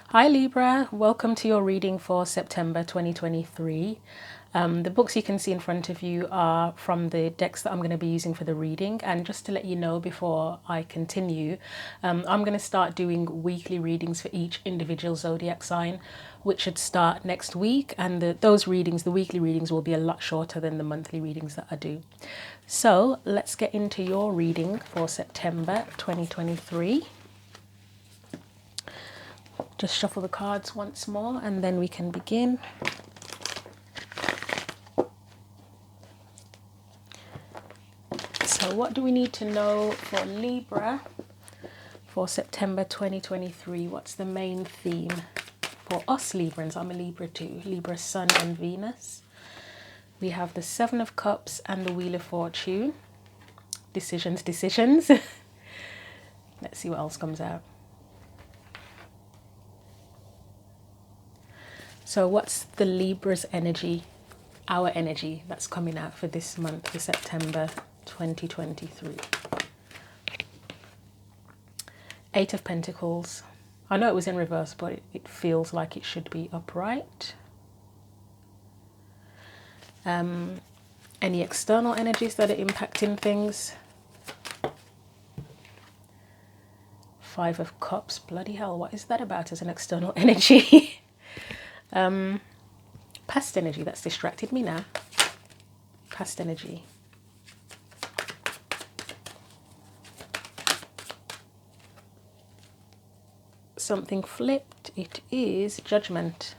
Hi Libra, welcome to your reading for September 2023. The books you can see in front of you are from the decks that I'm going to be using for the reading. And just to let you know before I continue, I'm going to start doing weekly readings for each individual zodiac sign, which should start next week. And those readings, the weekly readings, will be a lot shorter than the monthly readings that I do. So let's get into your reading for September 2023. Just shuffle the cards once more and then we can begin. So what do we need to know for Libra for September 2023? What's the main theme for us Librans? I'm a Libra too. Libra Sun and Venus. We have the Seven of Cups and the Wheel of Fortune. Decisions. Let's see what else comes out. So what's the Libra's energy, our energy that's coming out for this month, for September 2023? Eight of Pentacles. I know it was in reverse, but it feels like it should be upright. Any external energies that are impacting things? Five of Cups. Bloody hell, what is that about as an external energy? Past energy, that's distracted me now. Past energy. Something flipped. It is Judgment.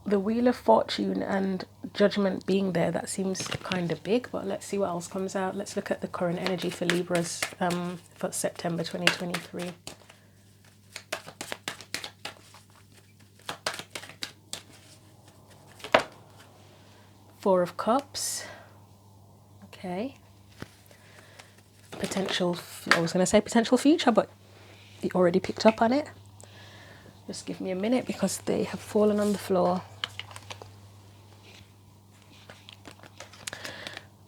The Wheel of Fortune and Judgment being there, that seems kind of big, but let's see what else comes out. Let's look at the current energy for Libras for September 2023. Four of Cups. Okay. Potential, I was going to say potential future, but you already picked up on it. Just give me a minute because they have fallen on the floor.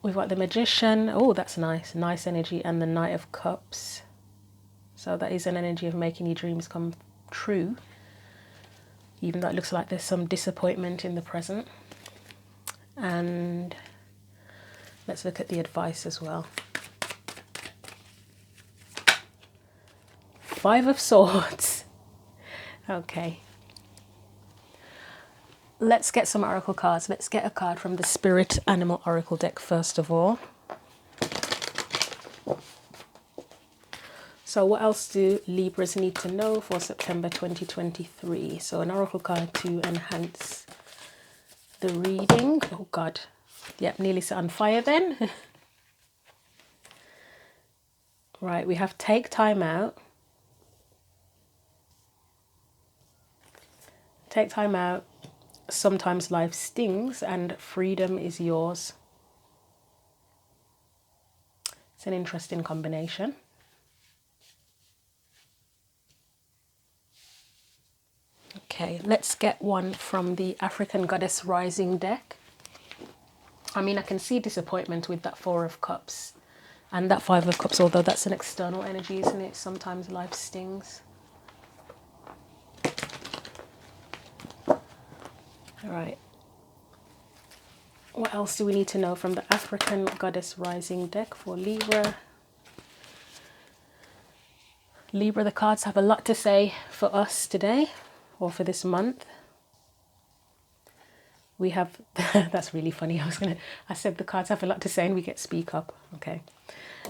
We've got the Magician. Oh, that's nice. Nice energy. And the Knight of Cups. So that is an energy of making your dreams come true. Even though it looks like there's some disappointment in the present. And let's look at the advice as well. Five of Swords. Okay. Let's get some oracle cards. Let's get a card from the Spirit Animal Oracle deck first of all. So what else do Libras need to know for September 2023? So an oracle card to enhance the reading. Oh God. Yep, nearly set on fire then. Right, we have take time out. Take time out. Sometimes life stings and freedom is yours. It's an interesting combination. Okay, let's get one from the African Goddess Rising deck. I mean, I can see disappointment with that Four of Cups and that Five of Cups, although that's an external energy, isn't it? Sometimes life stings. All right. What else do we need to know from the African Goddess Rising deck for Libra? Libra, the cards have a lot to say for us today, or for this month. We have, that's really funny. I said the cards have a lot to say and we get speak up. Okay.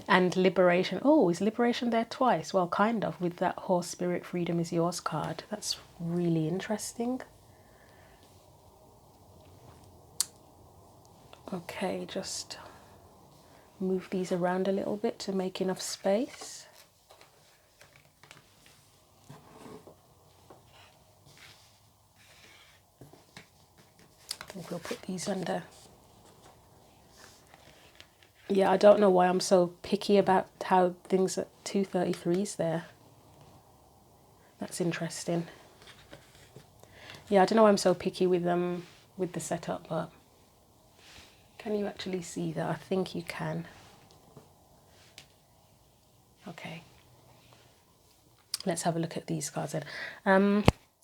And liberation. Oh, is liberation there twice? Well, kind of, with that Horse Spirit Freedom is Yours card. That's really interesting. Okay, just move these around a little bit to make enough space. I think we'll put these under. Yeah, I don't know why I'm so picky about how things at 233's there. That's interesting. Yeah, I don't know why I'm so picky with with the setup, but can you actually see that? I think you can. Okay. Let's have a look at these cards then.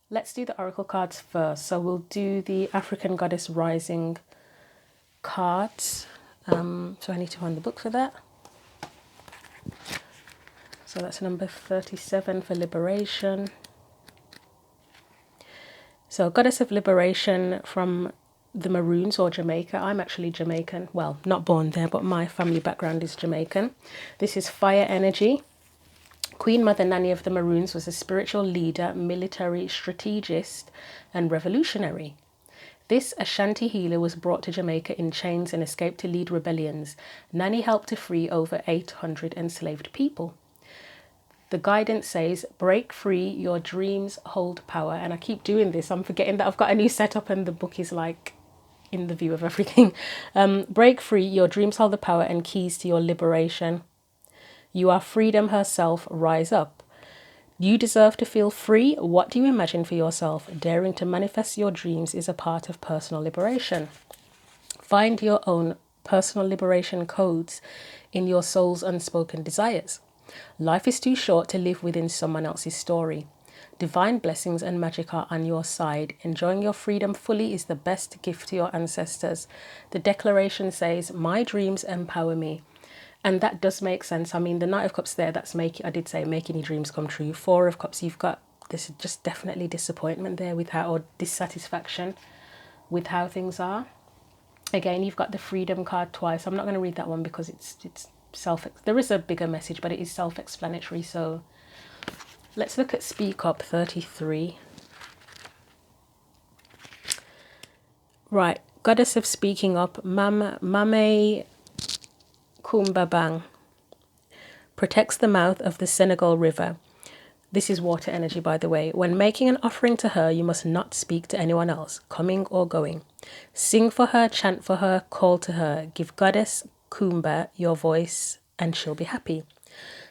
Let's do the oracle cards first. So we'll do the African Goddess Rising cards. So I need to find the book for that. So that's number 37 for liberation. So Goddess of Liberation from the Maroons or Jamaica. I'm actually Jamaican. Well, not born there, but my family background is Jamaican. This is fire energy. Queen Mother Nanny of the Maroons was a spiritual leader, military strategist, and revolutionary. This Ashanti healer was brought to Jamaica in chains and escaped to lead rebellions. Nanny helped to free over 800 enslaved people. The guidance says, break free, your dreams hold power. And I keep doing this. I'm forgetting that I've got a new setup and the book is like in the view of everything. Break free, your dreams hold the power and keys to your liberation. You are freedom herself, rise up. You deserve to feel free. What do you imagine for yourself? Daring to manifest your dreams is a part of personal liberation. Find your own personal liberation codes in your soul's unspoken desires. Life is too short to live within someone else's story. Divine blessings and magic are on your side. Enjoying your freedom fully is the best gift to your ancestors. The declaration says, my dreams empower me. And that does make sense. I mean, the Knight of Cups there, that's making, I did say, making your dreams come true. Four of Cups, you've got this just definitely disappointment there with how, or dissatisfaction with how things are. Again, you've got the Freedom card twice. I'm not going to read that one because it's there is a bigger message, but it is self-explanatory. So let's look at Speak Up 33. Right, Goddess of Speaking Up, Mame Kumbabang, protects the mouth of the Senegal River. This is water energy, by the way. When making an offering to her, you must not speak to anyone else, coming or going. Sing for her, chant for her, call to her. Give Goddess Kumba your voice and she'll be happy.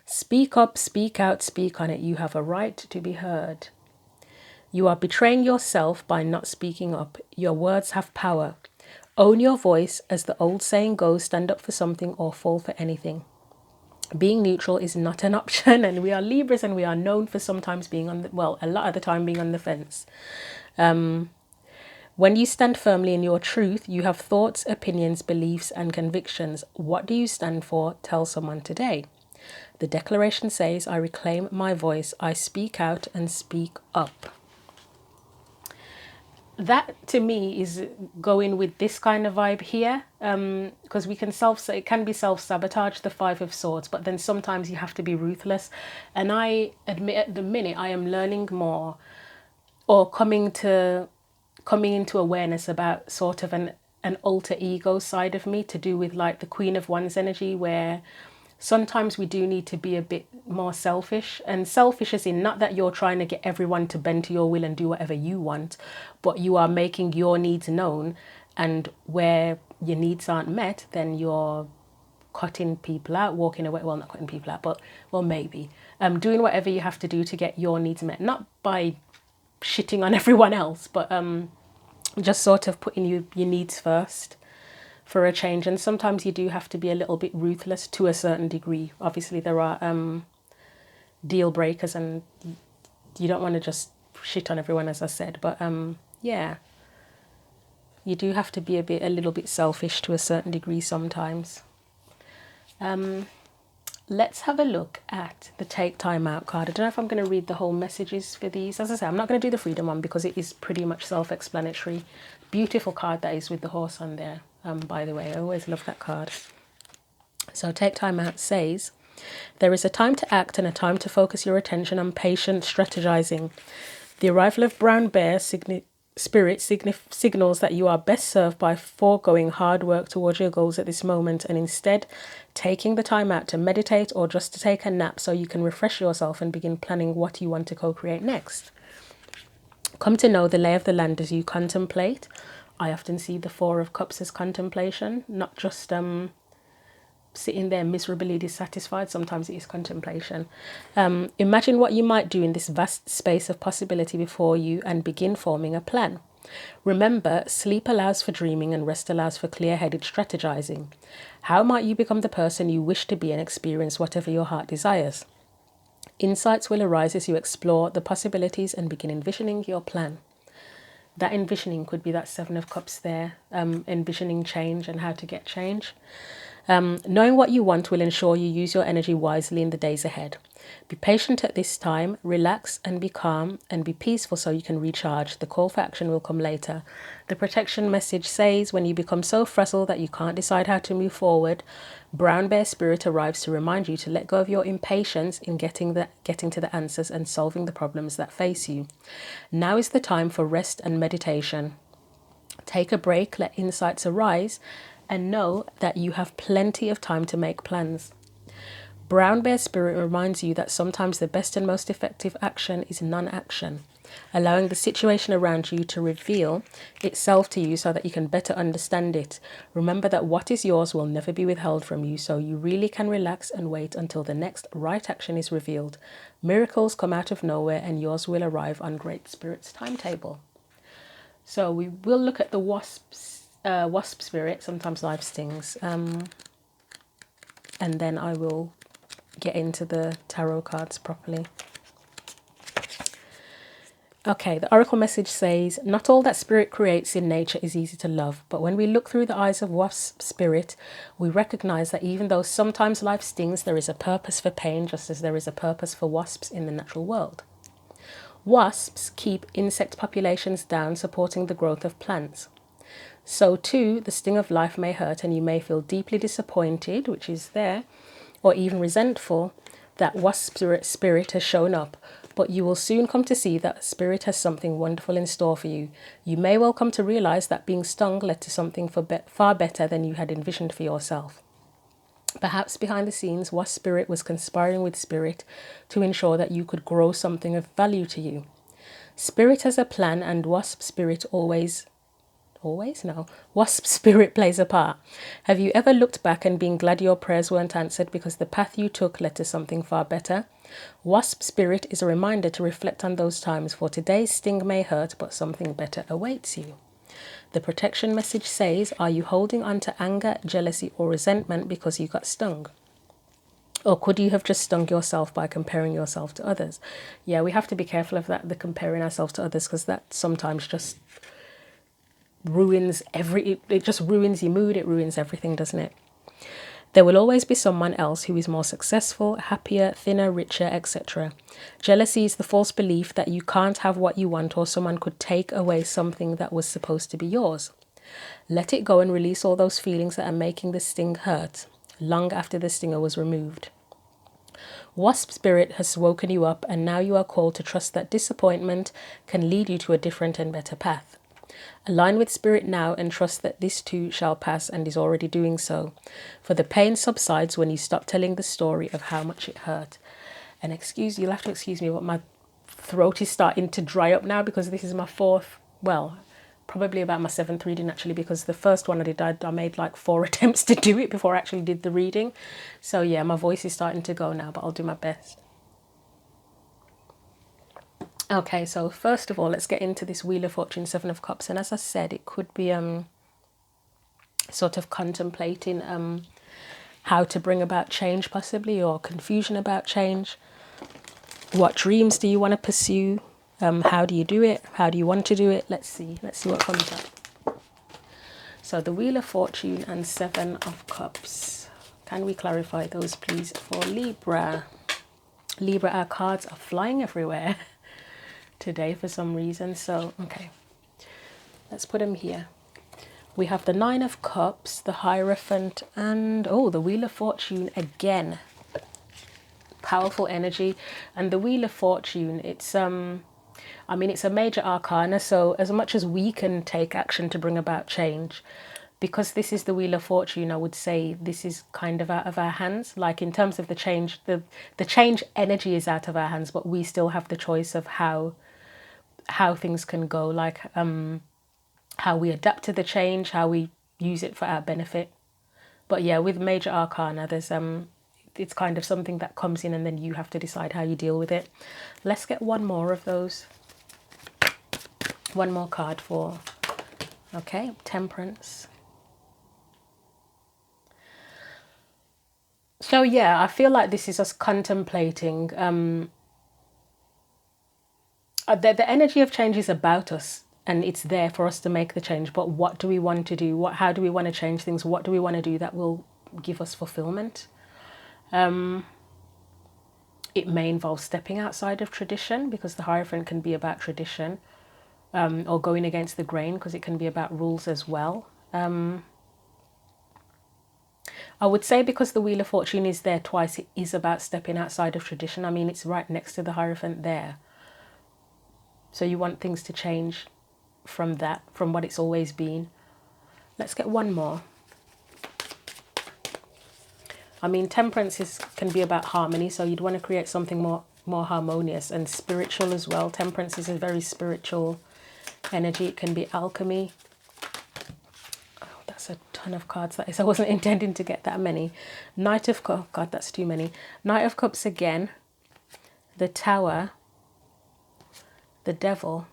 Speak up, speak out, speak on it. You have a right to be heard. You are betraying yourself by not speaking up. Your words have power. Own your voice. As the old saying goes, stand up for something or fall for anything. Being neutral is not an option, and we are Libras and we are known for sometimes being on the, well, a lot of the time being on the fence. When you stand firmly in your truth, you have thoughts, opinions, beliefs, and convictions. What do you stand for? Tell someone today. The declaration says, I reclaim my voice. I speak out and speak up. That to me is going with this kind of vibe here, because we can it can be self-sabotage, the Five of Swords, but then sometimes you have to be ruthless. And I admit at the minute I am learning more, or coming into awareness about sort of an alter ego side of me, to do with like the Queen of Wands energy, where sometimes we do need to be a bit more selfish, and selfish as in not that you're trying to get everyone to bend to your will and do whatever you want, but you are making your needs known, and where your needs aren't met, then you're cutting people out, walking away, well, not cutting people out, but well, maybe doing whatever you have to do to get your needs met, not by shitting on everyone else, but just sort of putting your needs first for a change. And sometimes you do have to be a little bit ruthless to a certain degree. Obviously there are deal breakers, and you don't want to just shit on everyone, as I said, but yeah, you do have to be a little bit selfish to a certain degree sometimes. Let's have a look at the Take Time Out card. I don't know if I'm going to read the whole messages for these. As I say, I'm not going to do the Freedom one because it is pretty much self-explanatory. Beautiful card that is with the horse on there. By the way, I always love that card. So Take Time Out says, there is a time to act and a time to focus your attention on patient strategizing. The arrival of Brown Bear Spirit signals that you are best served by foregoing hard work towards your goals at this moment, and instead taking the time out to meditate or just to take a nap so you can refresh yourself and begin planning what you want to co-create next. Come to know the lay of the land as you contemplate. I often see the Four of Cups as contemplation, not just sitting there miserably dissatisfied. Sometimes it is contemplation. Imagine what you might do in this vast space of possibility before you and begin forming a plan. Remember, sleep allows for dreaming and rest allows for clear-headed strategizing. How might you become the person you wish to be and experience whatever your heart desires? Insights will arise as you explore the possibilities and begin envisioning your plan. That envisioning could be that Seven of Cups there, envisioning change and how to get change. Knowing what you want will ensure you use your energy wisely in the days ahead. Be patient at this time, relax and be calm and be peaceful so you can recharge. The call for action will come later. The protection message says when you become so frazzled that you can't decide how to move forward, Brown Bear Spirit arrives to remind you to let go of your impatience in getting to the answers and solving the problems that face you. Now is the time for rest and meditation. Take a break, let insights arise, and know that you have plenty of time to make plans. Brown Bear Spirit reminds you that sometimes the best and most effective action is non-action, allowing the situation around you to reveal itself to you so that you can better understand it. Remember that what is yours will never be withheld from you, so you really can relax and wait until the next right action is revealed. Miracles come out of nowhere and yours will arrive on Great Spirit's timetable. So we will look at the wasp spirit. Sometimes life stings, and then I will get into the tarot cards properly. Okay, the oracle message says, not all that spirit creates in nature is easy to love, but when we look through the eyes of wasp spirit, we recognize that even though sometimes life stings, there is a purpose for pain, just as there is a purpose for wasps in the natural world. Wasps keep insect populations down, supporting the growth of plants. So too, the sting of life may hurt and you may feel deeply disappointed, which is there, or even resentful that wasp spirit has shown up, but you will soon come to see that spirit has something wonderful in store for you. You may well come to realize that being stung led to something far better than you had envisioned for yourself. Perhaps behind the scenes, wasp spirit was conspiring with spirit to ensure that you could grow something of value to you. Spirit has a plan, and wasp spirit wasp spirit plays a part. Have you ever looked back and been glad your prayers weren't answered because the path you took led to something far better? Wasp spirit is a reminder to reflect on those times, for today's sting may hurt, but something better awaits you. The protection message says, are you holding on to anger, jealousy, or resentment because you got stung? Or could you have just stung yourself by comparing yourself to others? Yeah, we have to be careful of that, the comparing ourselves to others, because that sometimes just ruins it just ruins your mood, it ruins everything, doesn't it? There will always be someone else who is more successful, happier, thinner, richer, etc. Jealousy is the false belief that you can't have what you want, or someone could take away something that was supposed to be yours. Let it go and release all those feelings that are making the sting hurt, long after the stinger was removed. Wasp spirit has woken you up, and now you are called to trust that disappointment can lead you to a different and better path. Align with spirit now and trust that this too shall pass, and is already doing so. For the pain subsides when you stop telling the story of how much it hurt. And you'll have to excuse me, but my throat is starting to dry up now because this is my probably about my 7th reading actually, because the first one I did, I made like 4 attempts to do it before I actually did the reading. So yeah, my voice is starting to go now, but I'll do my best. Okay, so first of all, let's get into this Wheel of Fortune, 7 of Cups. And as I said, it could be sort of contemplating how to bring about change possibly, or confusion about change. What dreams do you want to pursue? How do you do it? How do you want to do it? Let's see what comes up. So the Wheel of Fortune and 7 of Cups. Can we clarify those, please, for Libra? Libra, our cards are flying everywhere today for some reason. So, okay, let's put them here. We have the 9 of Cups, the Hierophant, and the Wheel of Fortune again. Powerful energy. And the Wheel of Fortune, it's it's a major arcana, so as much as we can take action to bring about change, because this is the Wheel of Fortune, I would say this is kind of out of our hands. Like in terms of the change, the change energy is out of our hands, but we still have the choice of how things can go, like how we adapt to the change, how we use it for our benefit. But yeah, with major arcana, there's it's kind of something that comes in and then you have to decide how you deal with it. Let's get one more of those. One more card for, okay, Temperance. So yeah, I feel like this is us contemplating. The energy of change is about us, and it's there for us to make the change. But what do we want to do? How do we want to change things? What do we want to do that will give us fulfillment? It may involve stepping outside of tradition, because the Hierophant can be about tradition, or going against the grain, because it can be about rules as well. I would say because the Wheel of Fortune is there twice, it is about stepping outside of tradition. I mean, it's right next to the Hierophant there. So you want things to change from that, from what it's always been. Let's get one more. I mean, temperance can be about harmony, so you'd want to create something more harmonious and spiritual as well. Temperance is a very spiritual energy. It can be alchemy. Oh, that's a ton of cards, that is. I wasn't intending to get that many. Knight of Cups. Oh, God, that's too many. Knight of Cups again. The Tower. The Devil.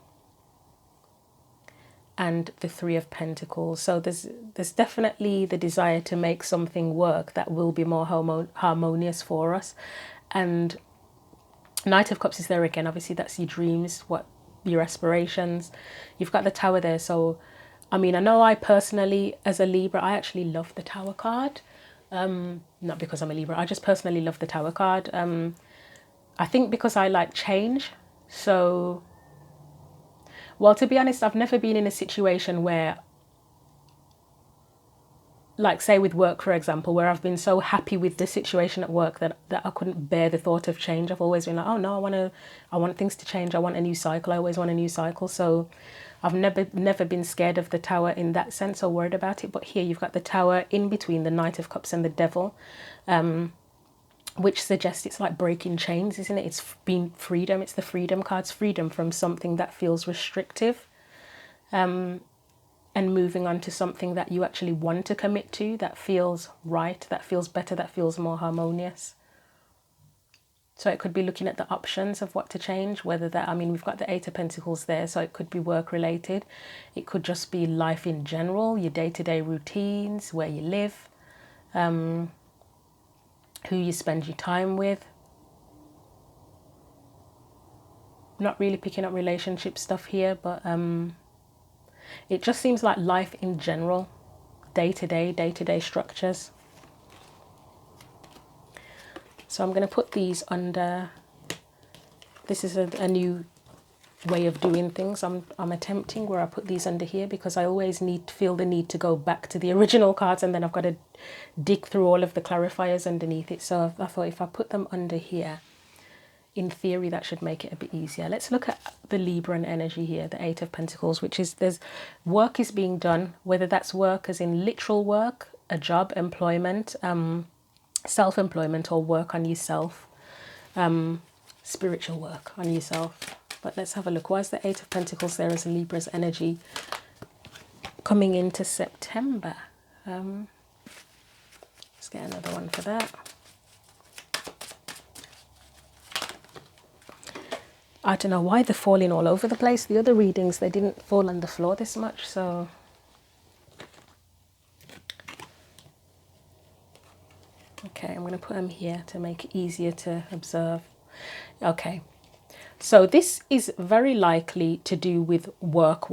And the Three of Pentacles. So there's definitely the desire to make something work that will be more harmonious for us. And Knight of Cups is there again. Obviously, that's your dreams, what your aspirations. You've got the Tower there. So, I mean, I know I personally, as a Libra, I actually love the Tower card. Not because I'm a Libra. I just personally love the Tower card. I think because I like change. So, well, to be honest, I've never been in a situation where, like say with work, for example, where I've been so happy with the situation at work that I couldn't bear the thought of change. I've always been like, oh no, I want things to change. I want a new cycle. I always want a new cycle. So I've never been scared of the Tower in that sense or worried about it. But here you've got the Tower in between the Knight of Cups and the Devil, which suggests it's like breaking chains, isn't it? It's been freedom. It's the freedom cards, freedom from something that feels restrictive, and moving on to something that you actually want to commit to, that feels right, that feels better, that feels more harmonious. So it could be looking at the options of what to change, whether that, I mean, we've got the Eight of Pentacles there, so it could be work related. It could just be life in general, your day-to-day routines, where you live, who you spend your time with. Not really picking up relationship stuff here, but it just seems like life in general, day-to-day structures. So I'm going to put these under, this is a new way of doing things I'm attempting, where I put these under here, because I always feel the need to go back to the original cards, and then I've got to dig through all of the clarifiers underneath it. So I thought if I put them under here, in theory that should make it a bit easier. Let's look at the Libran energy here, the Eight of Pentacles, which is there's work is being done, whether that's work as in literal work, a job, employment, self-employment, or work on yourself, spiritual work on yourself. But let's have a look. Why is the Eight of Pentacles there as a Libra's energy coming into September? Let's get another one for that. I don't know why they're falling all over the place. The other readings, they didn't fall on the floor this much, so... Okay, I'm going to put them here to make it easier to observe. Okay, so this is very likely to do with work,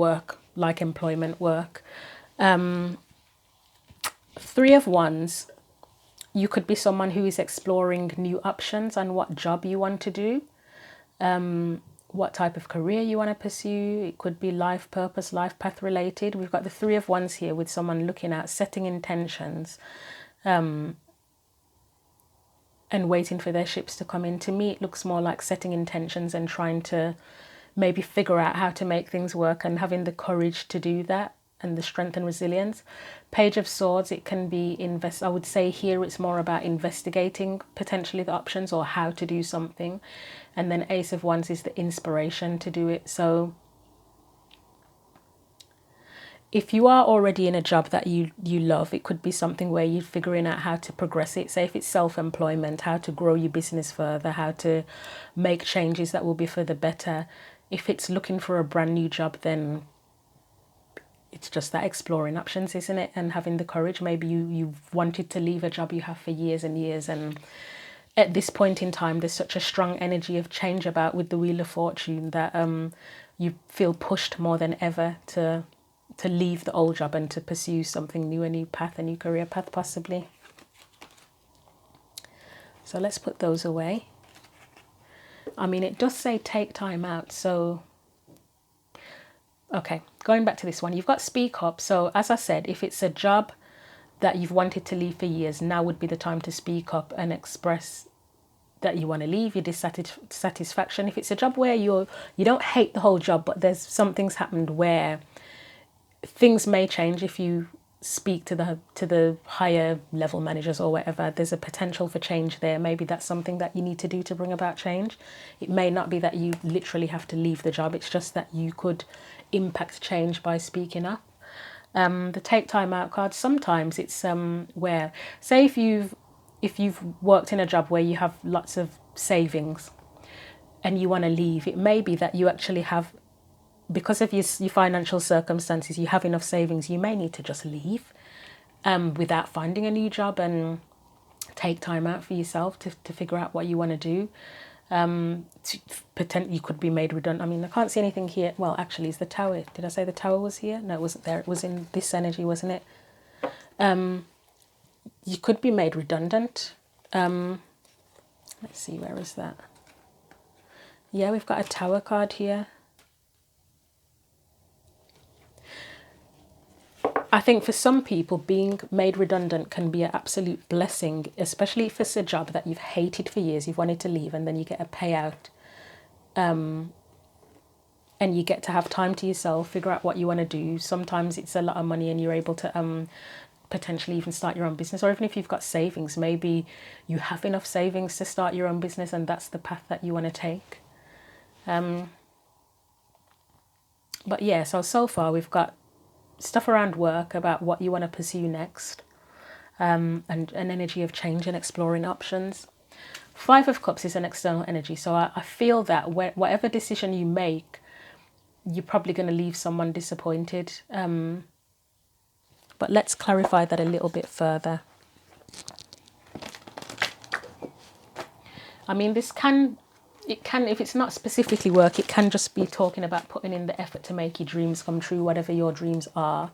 like employment work. Three of Wands, you could be someone who is exploring new options on what job you want to do, what type of career you want to pursue. It could be life purpose, life path related. We've got the Three of Wands here with someone looking at setting intentions, and waiting for their ships to come in. To me, it looks more like setting intentions and trying to maybe figure out how to make things work, and having the courage to do that, and the strength and resilience. Page of Swords, it can be I would say here it's more about investigating potentially the options or how to do something. And then Ace of Wands is the inspiration to do it. So if you are already in a job that you love, it could be something where you're figuring out how to progress it. Say if it's self-employment, how to grow your business further, how to make changes that will be for the better. If it's looking for a brand new job, then it's just that exploring options, isn't it? And having the courage. Maybe you've wanted to leave a job you have for years and years, and at this point in time there's such a strong energy of change about with the Wheel of Fortune that you feel pushed more than ever to leave the old job and to pursue something new, a new path, a new career path possibly. So let's put those away. I mean, it does say take time out, so okay, going back to this one, you've got speak up. So as I said, if it's a job that you've wanted to leave for years, now would be the time to speak up and express that you want to leave, your dissatisfaction. If it's a job where you don't hate the whole job, but there's something's happened where things may change if you speak to the higher level managers or whatever, there's a potential for change there. Maybe that's something that you need to do to bring about change. It may not be that you literally have to leave the job, it's just that you could impact change by speaking up. The take time out card, sometimes it's where, say if you've worked in a job where you have lots of savings and you want to leave, it may be that you actually have, because of your financial circumstances, you have enough savings, you may need to just leave without finding a new job and take time out for yourself to figure out what you want to do. You could be made redundant. I mean, I can't see anything here. Well, actually, is the tower, did I say the tower was here? No, it wasn't there. It was in this energy, wasn't it? You could be made redundant. Let's see, where is that? Yeah, we've got a tower card here. I think for some people, being made redundant can be an absolute blessing, especially if it's a job that you've hated for years, you've wanted to leave, and then you get a payout, and you get to have time to yourself, figure out what you want to do. Sometimes it's a lot of money and you're able to potentially even start your own business, or even if you've got savings, maybe you have enough savings to start your own business and that's the path that you want to take. But yeah, so far we've got stuff around work about what you want to pursue next, and an energy of change and exploring options. 5 of Cups is an external energy, so I feel that whatever decision you make, you're probably going to leave someone disappointed. But let's clarify that a little bit further. I mean, it can, if it's not specifically work, it can just be talking about putting in the effort to make your dreams come true, whatever your dreams are.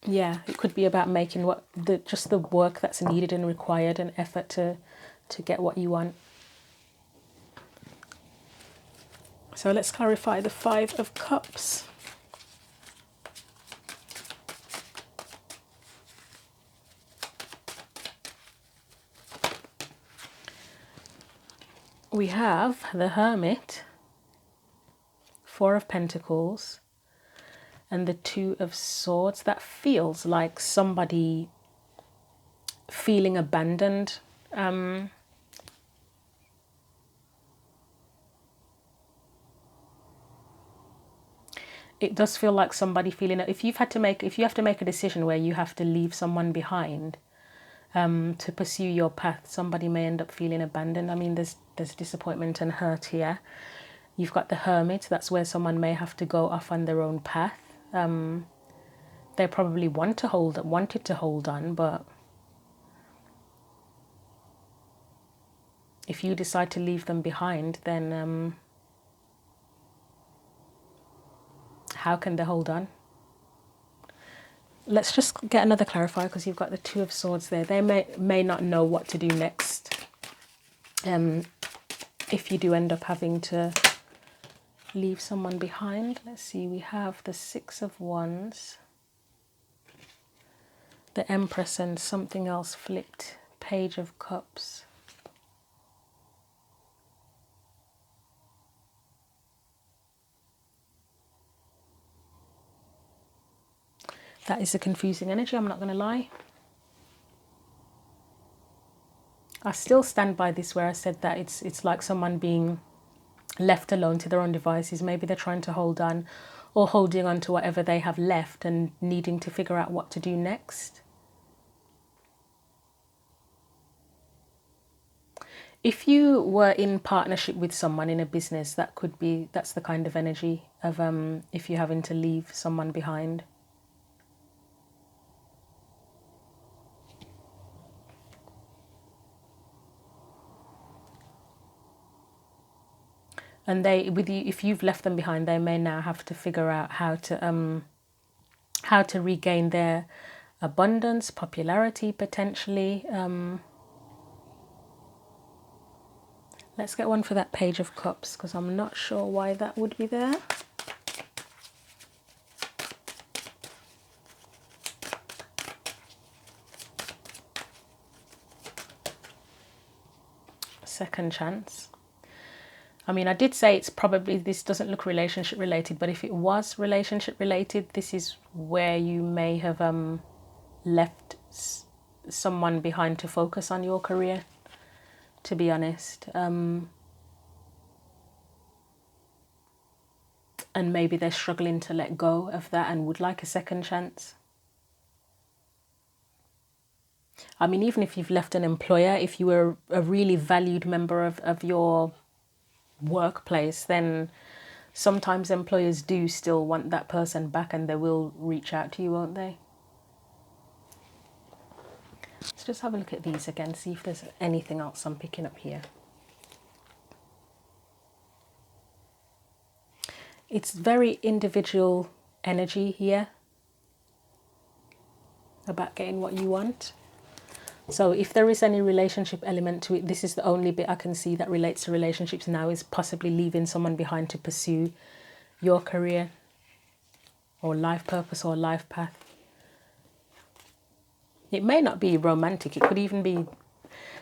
Yeah, it could be about making just the work that's needed and required, and effort to get what you want. So let's clarify the 5 of Cups. We have the Hermit, 4 of Pentacles, and the 2 of Swords. That feels like somebody feeling abandoned. It does feel like somebody feeling, if you have to make a decision where you have to leave someone behind to pursue your path, somebody may end up feeling abandoned. I mean, there's disappointment and hurt here. You've got the Hermit, that's where someone may have to go off on their own path. They probably wanted to hold on, but if you decide to leave them behind, then how can they hold on? Let's just get another clarifier, because you've got the 2 of Swords there. They may not know what to do next. If you do end up having to leave someone behind. Let's see, we have the 6 of Wands, the Empress, and something else flipped, Page of Cups. That is a confusing energy, I'm not going to lie. I still stand by this where I said that it's like someone being left alone to their own devices. Maybe they're trying to hold on, or holding on to whatever they have left and needing to figure out what to do next. If you were in partnership with someone in a business, that's the kind of energy. of if you're having to leave someone behind. And they, with you, if you've left them behind, they may now have to figure out how to regain their abundance, popularity, potentially. Let's get one for that Page of Cups, because I'm not sure why that would be there. Second chance. I mean, I did say it's probably, this doesn't look relationship related, but if it was relationship related, this is where you may have left someone behind to focus on your career, to be honest. And maybe they're struggling to let go of that and would like a second chance. I mean, even if you've left an employer, if you were a really valued member of your workplace, then sometimes employers do still want that person back, and they will reach out to you, won't they? Let's just have a look at these again, see if there's anything else I'm picking up here. It's very individual energy here about getting what you want. So if there is any relationship element to it, this is the only bit I can see that relates to relationships now, is possibly leaving someone behind to pursue your career or life purpose or life path. It may not be romantic. It could even be,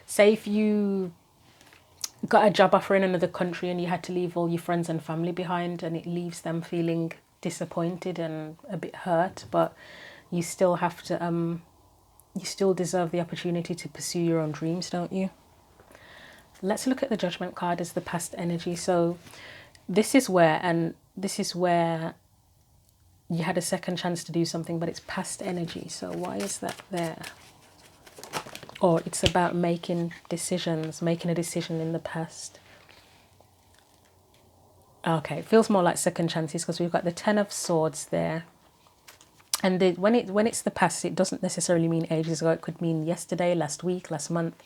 say if you got a job offer in another country and you had to leave all your friends and family behind, and it leaves them feeling disappointed and a bit hurt, but you still have to, you still deserve the opportunity to pursue your own dreams, don't you? Let's look at the Judgment card as the past energy. So this is where you had a second chance to do something, but it's past energy. So why is that there? Or it's about making decisions, making a decision in the past. Okay, it feels more like second chances, because we've got the Ten of Swords there. And when it's the past, it doesn't necessarily mean ages ago. It could mean yesterday, last week, last month,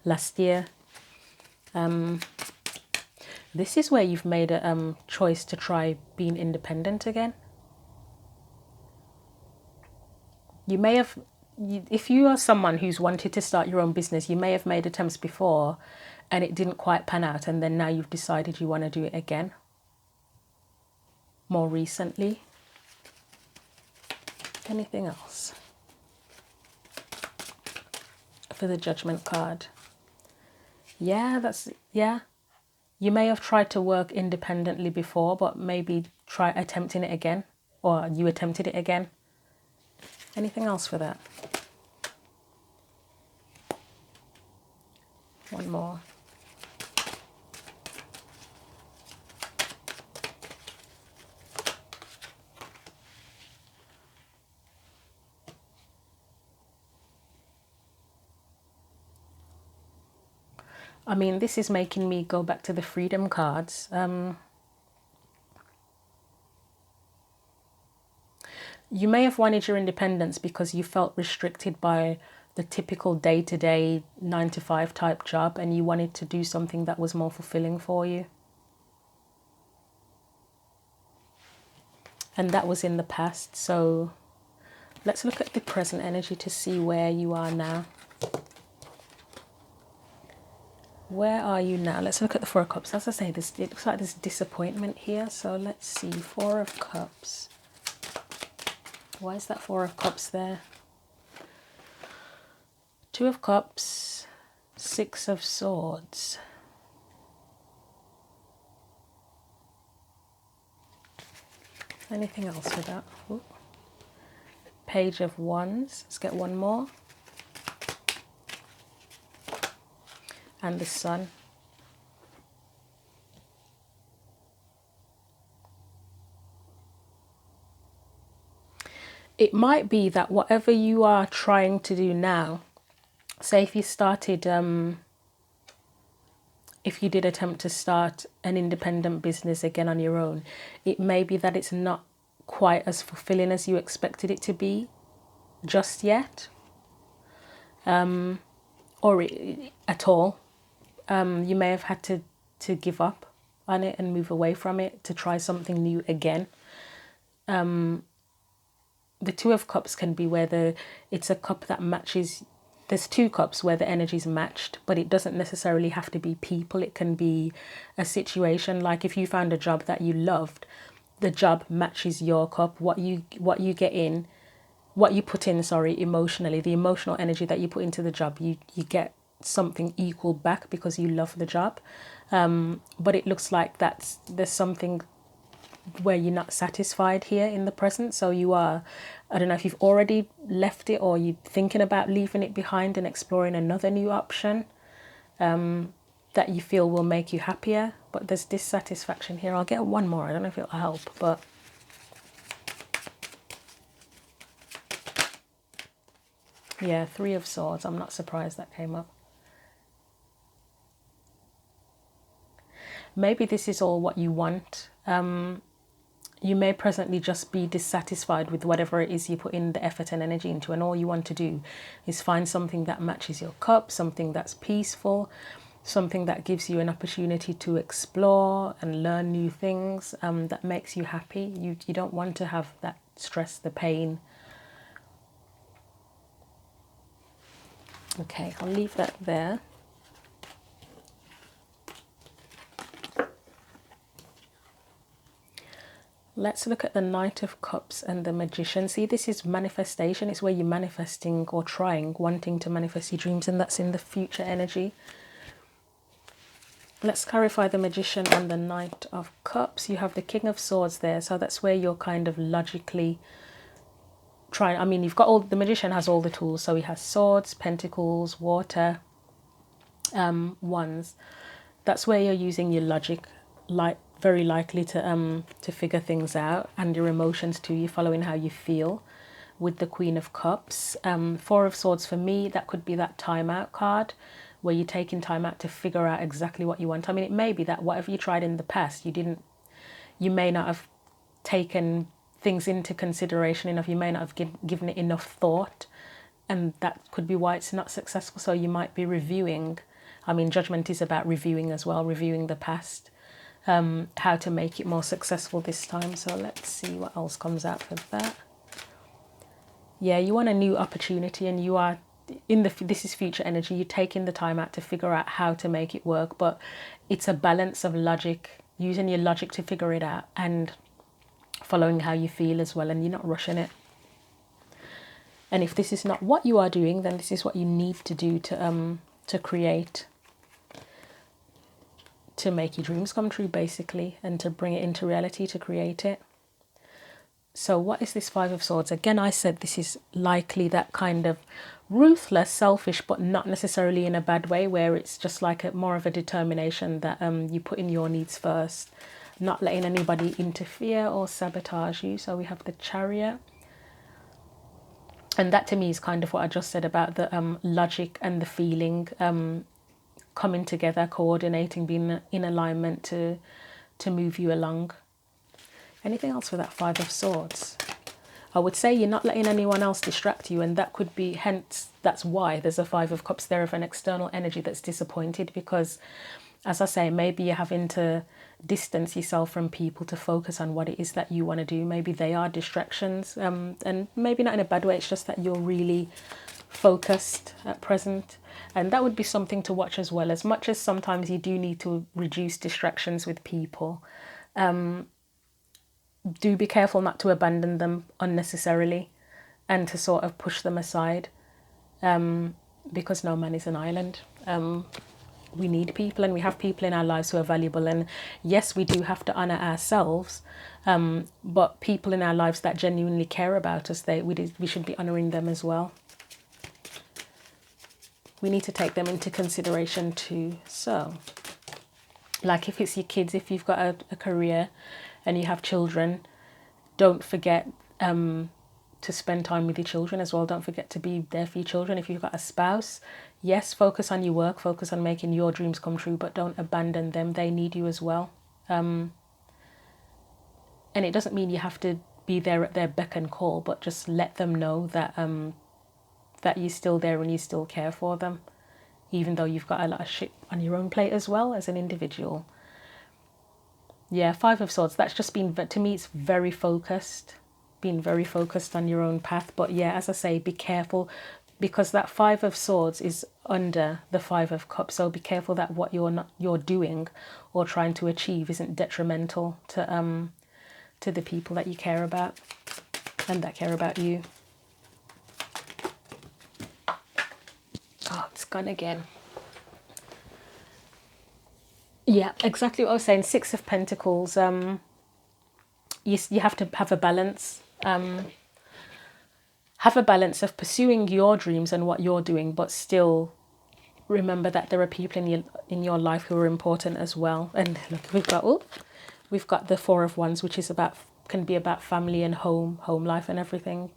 last year. This is where you've made a choice to try being independent again. You may have, if you are someone who's wanted to start your own business, you may have made attempts before and it didn't quite pan out, and then now you've decided you want to do it again more recently. Anything else for the Judgment card? Yeah, you may have tried to work independently before, but maybe try attempting it again, or you attempted it again. Anything else for that? One more. I mean, this is making me go back to the Freedom cards. You may have wanted your independence because you felt restricted by the typical day-to-day 9-to-5 type job, and you wanted to do something that was more fulfilling for you. And that was in the past. So let's look at the present energy to see where you are now. Where are you now? Let's look at the Four of Cups. As I say, it looks like there's disappointment here. So let's see, Four of Cups. Why is that Four of Cups there? Two of Cups, Six of Swords. Anything else with that? Ooh. Page of Wands. Let's get one more. And the Sun. It might be that whatever you are trying to do now, say if you started if you did attempt to start an independent business again on your own, it may be that it's not quite as fulfilling as you expected it to be just yet, or at all. You may have had to give up on it and move away from it to try something new again. The Two of Cups can be where it's a cup that matches. There's two cups where the energy's matched, but it doesn't necessarily have to be people. It can be a situation. Like if you found a job that you loved, the job matches your cup. What you put in, emotionally, the emotional energy that you put into the job, you get something equal back because you love the job. But it looks like there's something where you're not satisfied here in the present. So you are, I don't know if you've already left it or you're thinking about leaving it behind and exploring another new option that you feel will make you happier. But there's dissatisfaction here. I'll get one more. I don't know if it'll help, but yeah, Three of Swords. I'm not surprised that came up. Maybe this is all what you want. You may presently just be dissatisfied with whatever it is you put in the effort and energy into, and all you want to do is find something that matches your cup, something that's peaceful, something that gives you an opportunity to explore and learn new things, that makes you happy. You don't want to have that stress, the pain. Okay, I'll leave that there. Let's look at the Knight of Cups and the Magician. See, this is manifestation. It's where you're manifesting or wanting to manifest your dreams, and that's in the future energy. Let's clarify the Magician and the Knight of Cups. You have the King of Swords there, so that's where you're kind of logically trying. I mean, you've got the Magician has all the tools, so he has swords, pentacles, water, wands. That's where you're using your logic, very likely to figure things out, and your emotions too. You're following how you feel with the Queen of Cups. Four of Swords, for me, that could be that timeout card where you're taking time out to figure out exactly what you want. I mean, it may be that whatever you tried in the past, you may not have taken things into consideration enough. You may not have given it enough thought, and that could be why it's not successful. So you might be reviewing. I mean, Judgment is about reviewing as well, reviewing the past. How to make it more successful this time. So let's see what else comes out for that. Yeah, you want a new opportunity, and you are this is future energy. You're taking the time out to figure out how to make it work, but it's a balance of logic, using your logic to figure it out and following how you feel as well, and you're not rushing it. And if this is not what you are doing, then this is what you need to do to create, to make your dreams come true, basically, and to bring it into reality, to create it. So what is this Five of Swords? Again, I said this is likely that kind of ruthless, selfish, but not necessarily in a bad way, where it's just like more of a determination that you put in your needs first, not letting anybody interfere or sabotage you. So we have the Chariot. And that to me is kind of what I just said about the logic and the feeling coming together, coordinating, being in alignment to move you along. Anything else for that Five of Swords? I would say you're not letting anyone else distract you, and that could be, hence, that's why there's a Five of Cups there of an external energy that's disappointed, because, as I say, maybe you're having to distance yourself from people to focus on what it is that you want to do. Maybe they are distractions, and maybe not in a bad way, it's just that you're really focused at present. And that would be something to watch as well. As much as sometimes you do need to reduce distractions with people, do be careful not to abandon them unnecessarily and to sort of push them aside, because no man is an island. We need people, and we have people in our lives who are valuable. And yes, we do have to honour ourselves, but people in our lives that genuinely care about us, we should be honouring them as well. We need to take them into consideration too. So, like if it's your kids, if you've got a career and you have children, don't forget to spend time with your children as well. Don't forget to be there for your children. If you've got a spouse, yes, focus on your work, focus on making your dreams come true, but don't abandon them. They need you as well. And it doesn't mean you have to be there at their beck and call, but just let them know that that you're still there and you still care for them, even though you've got a lot of shit on your own plate as well as an individual. Yeah, Five of Swords, that's just been, to me, it's very focused, being very focused on your own path. But yeah, as I say, be careful, because that Five of Swords is under the Five of Cups. So be careful that what you're doing or trying to achieve isn't detrimental to the people that you care about and that care about you. Oh, it's gone again. Yeah, exactly what I was saying. Six of Pentacles. You have to have a balance. Have a balance of pursuing your dreams and what you're doing, but still remember that there are people in your life who are important as well. And look, we've got the Four of Wands, which is can be about family and home life and everything.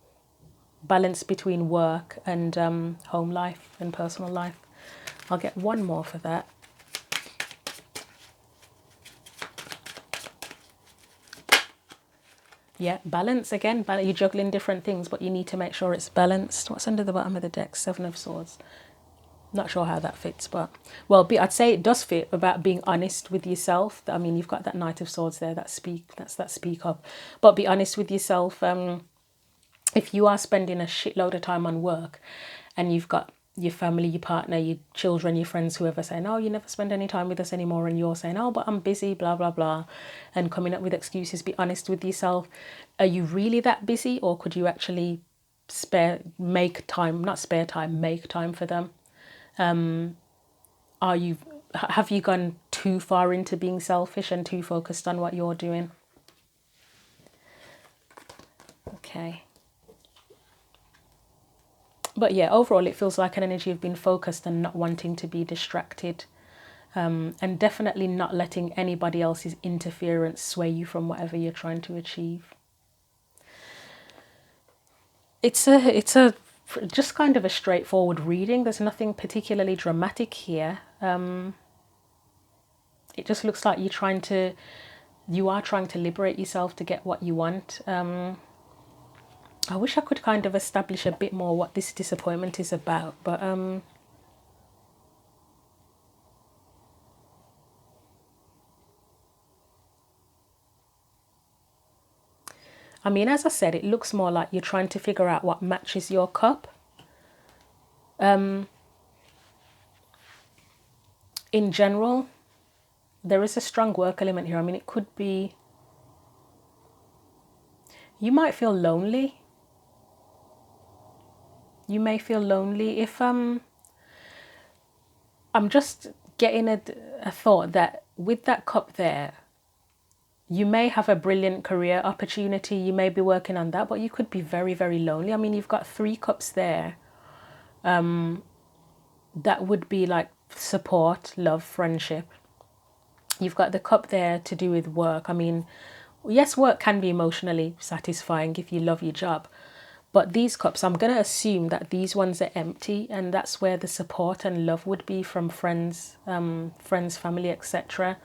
Balance between work and home life and personal life. I'll get one more for that. Yeah, balance again. You're juggling different things, but you need to make sure it's balanced. What's under the bottom of the deck? Seven of Swords. Not sure how that fits, but well, I'd say it does fit about being honest with yourself. I mean, you've got that Knight of Swords there. That's that speak up, but be honest with yourself. If you are spending a shitload of time on work, and you've got your family, your partner, your children, your friends, whoever saying, oh, you never spend any time with us anymore, and you're saying, oh, but I'm busy, blah, blah, blah, and coming up with excuses, be honest with yourself. Are you really that busy, or could you actually make time for them? Have you gone too far into being selfish and too focused on what you're doing? Okay. But yeah, overall, it feels like an energy of being focused and not wanting to be distracted. And definitely not letting anybody else's interference sway you from whatever you're trying to achieve. It's a just kind of a straightforward reading. There's nothing particularly dramatic here. It just looks like you are trying to liberate yourself to get what you want. I wish I could kind of establish a bit more what this disappointment is about, but I mean, as I said, it looks more like you're trying to figure out what matches your cup. In general, there is a strong work element here. I mean, it could be, you might feel lonely. You may feel lonely if I'm just getting a thought that with that cup there, you may have a brilliant career opportunity. You may be working on that, but you could be very, very lonely. I mean, you've got three cups there. That would be like support, love, friendship. You've got the cup there to do with work. I mean, yes, work can be emotionally satisfying if you love your job. But these cups, I'm going to assume that these ones are empty, and that's where the support and love would be from friends, family, etc.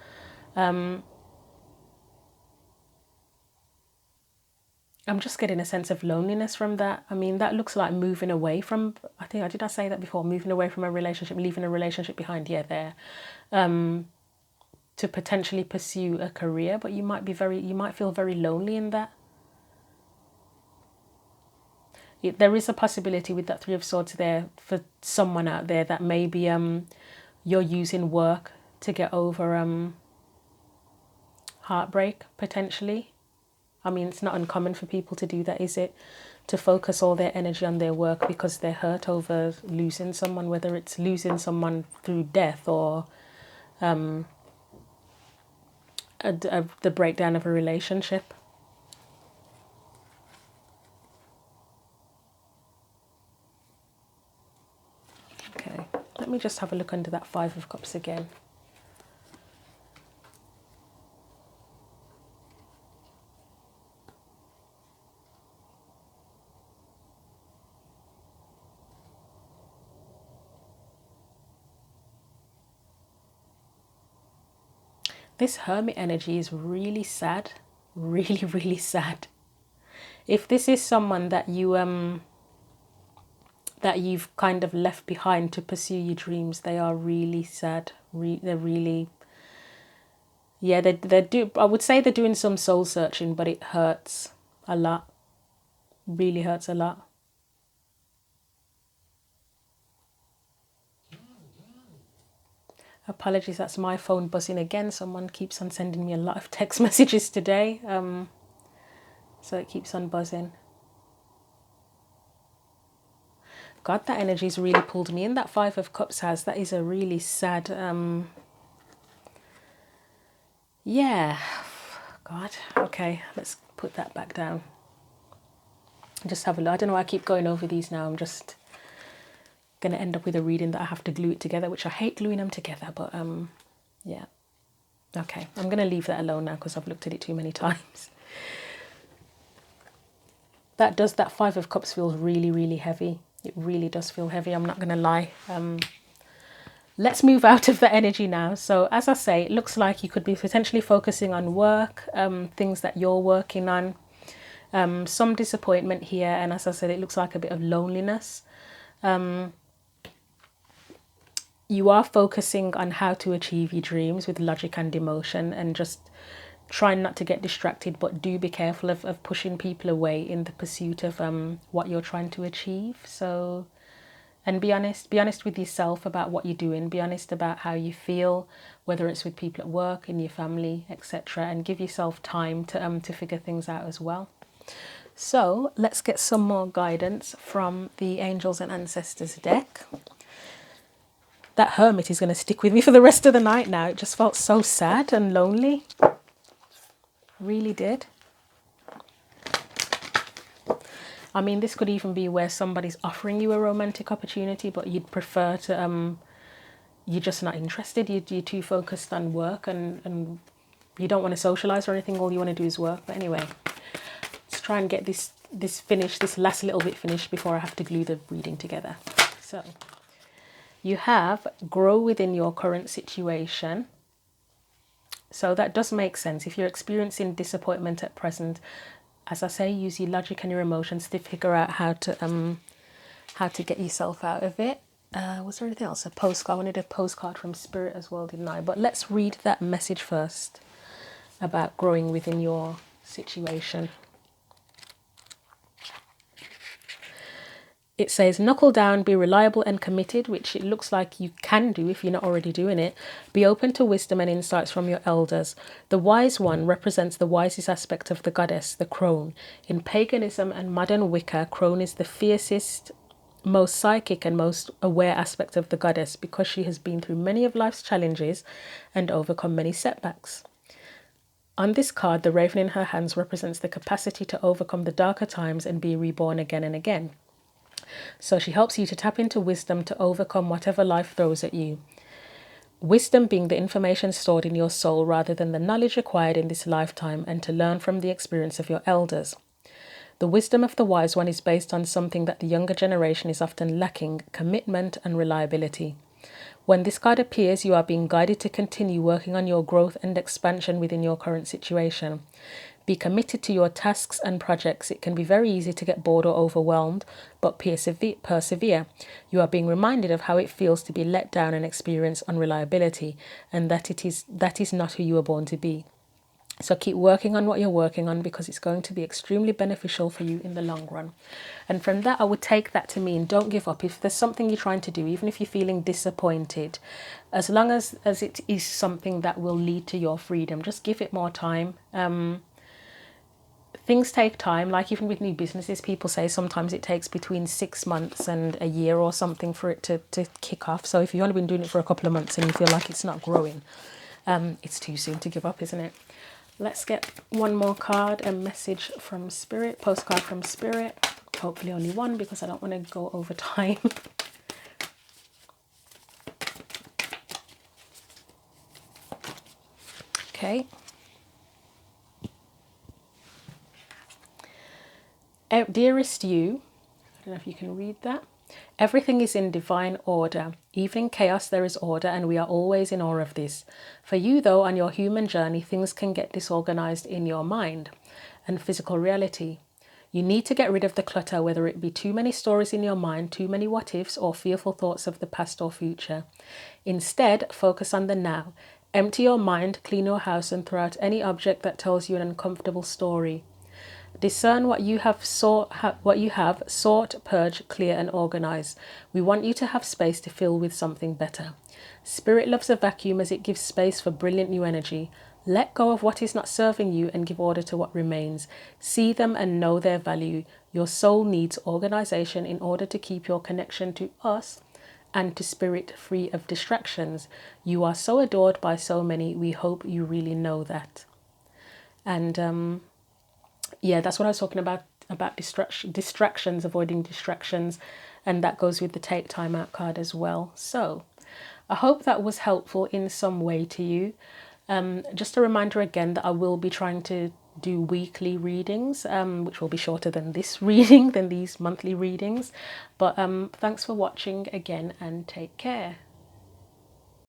I'm just getting a sense of loneliness from that. I mean, that looks like moving away from, did I say that before? Moving away from a relationship, leaving a relationship behind, yeah, there. To potentially pursue a career, but you might feel very lonely in that. There is a possibility with that Three of Swords there for someone out there that maybe you're using work to get over heartbreak, potentially. I mean, it's not uncommon for people to do that, is it? To focus all their energy on their work because they're hurt over losing someone, whether it's losing someone through death or the breakdown of a relationship. Okay, let me just have a look under that Five of Cups again. This Hermit energy is really sad, really, really sad. If this is someone that you've kind of left behind to pursue your dreams, they are really sad. They're really, yeah, I would say they're doing some soul searching, but it hurts a lot. Really hurts a lot. Apologies, that's my phone buzzing again. Someone keeps on sending me a lot of text messages today, so it keeps on buzzing. God, that energy's really pulled me in. That Five of Cups has. That is a really sad, yeah. God, okay, let's put that back down. Just have a look. I don't know why I keep going over these now. I'm just going to end up with a reading that I have to glue it together, which I hate gluing them together, but yeah. Okay, I'm going to leave that alone now because I've looked at it too many times. That Five of Cups feels really, really heavy. It really does feel heavy, I'm not going to lie. Let's move out of that energy now. So as I say, it looks like you could be potentially focusing on work, things that you're working on, some disappointment here. And as I said, it looks like a bit of loneliness. You are focusing on how to achieve your dreams with logic and emotion, and just trying not to get distracted, but do be careful of pushing people away in the pursuit of what you're trying to achieve. So, and be honest with yourself about what you're doing, be honest about how you feel, whether it's with people at work, in your family, etc., and give yourself time to figure things out as well. So let's get some more guidance from the Angels and Ancestors deck. That Hermit is going to stick with me for the rest of the night now. It just felt so sad and lonely. Really did. I mean, this could even be where somebody's offering you a romantic opportunity, but you'd prefer to, you're just not interested. You're too focused on work, and you don't want to socialise or anything. All you want to do is work. But anyway, let's try and get this finished, this last little bit finished before I have to glue the reading together. So you have grow within your current situation. So that does make sense. If you're experiencing disappointment at present, as I say, use your logic and your emotions to figure out how to get yourself out of it. Was there anything else? A postcard. I wanted a postcard from Spirit as well, didn't I? But let's read that message first about growing within your situation. It says, knuckle down, be reliable and committed, which it looks like you can do if you're not already doing it. Be open to wisdom and insights from your elders. The wise one represents the wisest aspect of the goddess, the crone. In paganism and modern Wicca, crone is the fiercest, most psychic and most aware aspect of the goddess, because she has been through many of life's challenges and overcome many setbacks. On this card, the raven in her hands represents the capacity to overcome the darker times and be reborn again and again. So she helps you to tap into wisdom to overcome whatever life throws at you. Wisdom being the information stored in your soul rather than the knowledge acquired in this lifetime, and to learn from the experience of your elders. The wisdom of the wise one is based on something that the younger generation is often lacking: commitment and reliability. When this card appears, you are being guided to continue working on your growth and expansion within your current situation. Be committed to your tasks and projects. It can be very easy to get bored or overwhelmed, but persevere. You are being reminded of how it feels to be let down and experience unreliability, and that is not who you were born to be. So keep working on what you're working on, because it's going to be extremely beneficial for you in the long run. And from that, I would take that to mean don't give up. If there's something you're trying to do, even if you're feeling disappointed, as long as it is something that will lead to your freedom, just give it more time. Things take time, like even with new businesses, people say sometimes it takes between 6 months and a year or something for it to kick off. So if you've only been doing it for a couple of months and you feel like it's not growing, it's too soon to give up, isn't it? Let's get one more card, a message from Spirit, postcard from Spirit. Hopefully only one, because I don't want to go over time. Okay. Dearest you, I don't know if you can read that. Everything is in divine order. Even in chaos there is order, and we are always in awe of this. For you, though, on your human journey, things can get disorganized in your mind and physical reality. You need to get rid of the clutter, whether it be too many stories in your mind, too many what-ifs, or fearful thoughts of the past or future. Instead, focus on the now. Empty your mind, clean your house, and throw out any object that tells you an uncomfortable story. Discern what you have sort, purge, clear, and organize. We want you to have space to fill with something better. Spirit loves a vacuum as it gives space for brilliant new energy. Let go of what is not serving you and give order to what remains. See them and know their value. Your soul needs organization in order to keep your connection to us and to spirit free of distractions. You are so adored by so many. We hope you really know that. And yeah, that's what I was talking about distractions, avoiding distractions, and that goes with the take time out card as well. So I hope that was helpful in some way to you. Just a reminder again that I will be trying to do weekly readings, which will be shorter than this reading, than these monthly readings. But thanks for watching again, and take care.